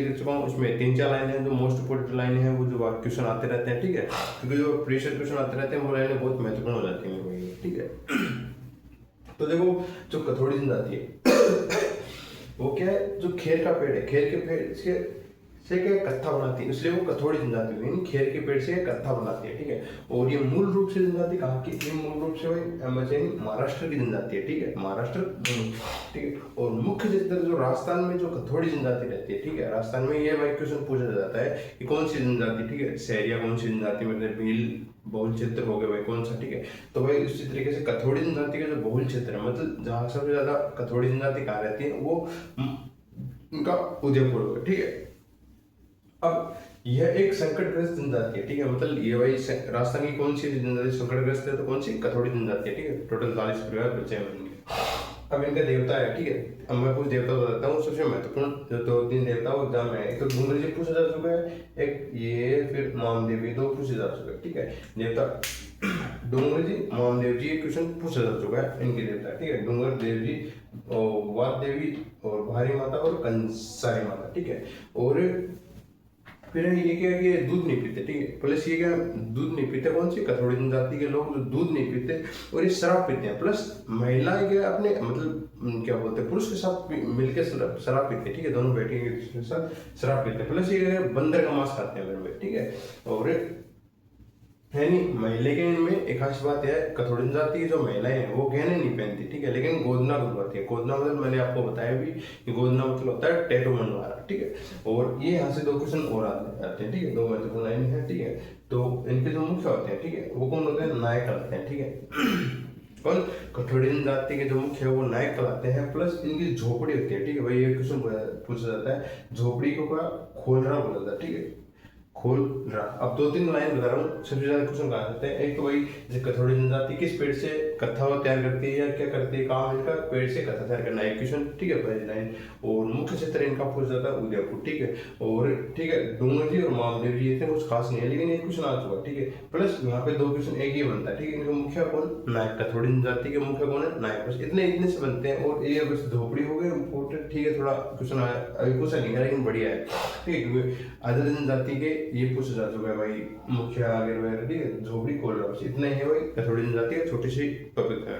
कर चुका हूँ, उसमें 3-4 लाइनें हैं जो मोस्ट इंपोर्टेंट लाइनें हैं, वो जो क्वेश्चन आते रहते हैं, ठीक है, क्योंकि जो प्रीवियस क्वेश्चन आते रहते हैं वो लाइनें बहुत महत्वपूर्ण हो जाती हैं मेरे लिए, ठीक है। तो देखो, जो कथोड़ी जाती है वो क्या है, जो खेर का पेड़ है, खेर के पेड़ से क्या कत्था बनाती है, इसलिए वो कथोड़ी जनजाति हुई, यानी खेर के पेड़ से कत्था बनाती है, ठीक है। और ये मूल रूप से जनजाति कहाँ की, ये मूल रूप से वही महाराष्ट्र की जनजाति है, ठीक है, महाराष्ट्र, ठीक है। और मुख्य क्षेत्र जो राजस्थान में जो कथोड़ी जनजाति रहती है, ठीक है, राजस्थान में ये भाई क्वेश्चन पूछा जाता है कि कौन सी जनजाति, ठीक है, सहरिया कौन सी जनजाति, मतलब भील बहुल क्षेत्र हो गए भाई कौन सा, ठीक है। तो भाई उसी तरीके से कथोड़ी जनजाति का जो बहुल क्षेत्र है, मतलब जहाँ सबसे ज्यादा कथोड़ी जनजाति कहाँ रहती है, वो उनका उदयपुर होगा, ठीक है। अब यह एक संकटग्रस्त जनजाति है, ठीक है, मतलब ये वही राजस्थान की कौन सी जनजाति संकटग्रस्त है, तो कौन सी, कथोड़ी जनजाति है, ठीक है। टोटल 40 परिवार बचे हैं इनके। अब इनका देवता है, ठीक है, अब मैं कुछ देवता बताता हूँ। सबसे महत्वपूर्ण जो 2-3 देवता वो एग्जाम में, एक तो डूंगर जी पूछा जा चुका है, एक ये फिर मामदेवी, 2 पूछे जा चुके हैं, ठीक है। देवता डूंगर जी, मामदेव जी, एक क्वेश्चन पूछा जा चुका है इनके देवता, ठीक है, डूंगर देव जी और वाद देवी और भारी माता और कंसारी माता, ठीक है। और फिर ये क्या कि ये दूध नहीं पीते, ठीक है, प्लस ये क्या दूध नहीं पीते, कौन सी, कथोड़ी जनजाति के लोग जो दूध नहीं पीते और ये शराब पीते हैं, प्लस महिलाएं क्या अपने मतलब क्या बोलते हैं पुरुष के साथ मिलकर शराब पीते हैं, ठीक है, दोनों बैठे के साथ शराब पीते हैं, प्लस ये बंदर का मांस खाते हैं मेरे में, ठीक है। और है नहीं, महिला के इनमें एक खास बात है, कथोड़ी जनजाति की जो महिलाएं हैं वो गहने नहीं पहनती, ठीक है, लेकिन गोदना गुदवाती है। गोदना मतलब मैंने आपको बताया भी कि गोदना मतलब होता है टैटू बनवाना, ठीक है। और ये यहाँ से 2 क्वेश्चन और आते हैं, ठीक है, 2 महत्वपूर्ण लाइन है, ठीक है। तो इनके जो मुख्य होते हैं, ठीक है, वो कौन होते हैं, नायक कहलाते हैं, ठीक है। और कथोड़ी जनजाति के जो मुख्य है वो नायक कहलाते हैं, प्लस इनकी झोपड़ी होती है, ठीक है, भाई ये क्वेश्चन पूछा जाता है, झोपड़ी को क्या खोलना बोला जाता है, ठीक है, खोल रहा। अब 2-3 लाइन बता रहा हूँ, सबसे ज्यादा क्वेश्चन कहा जाते हैं। एक तो वही जैसे कथोड़ी जनजाति किस पेड़ से कत्था तैयार करती है या क्या करती है, काम इनका पेड़ से कत्था तैयार करना है, क्वेश्चन, ठीक है, पहली लाइन। और मुख्य क्षेत्र इनका पूछा जाता है उदयपुर, ठीक है। और ठीक है, डूंगर जी और मामदेव जी इतने कुछ खास नहीं है, लेकिन एक क्वेश्चन आ चुका, ठीक है, प्लस यहाँ पे 2 क्वेश्चन एक ही बनता है, ठीक है। इनका मुखिया कौन, नायक, कथोड़ी जनजाति के मुखिया कौन है, नायक, बस इतने से बनते हैं। और ये बस झोपड़ी हो गए इम्पोर्टेंट, ठीक है, थोड़ा क्वेश्चन आया, अभी पूछा नहीं है लेकिन बढ़िया है, ठीक है, क्योंकि अदर जनजाति के ये पूछा जा चुका है भाई, मुखिया वगैरह, ठीक है, झोपड़ी खोल रहा है, बस इतना ही है भाई, कथोड़ी जनजाति का छोटी सी टॉपिक है।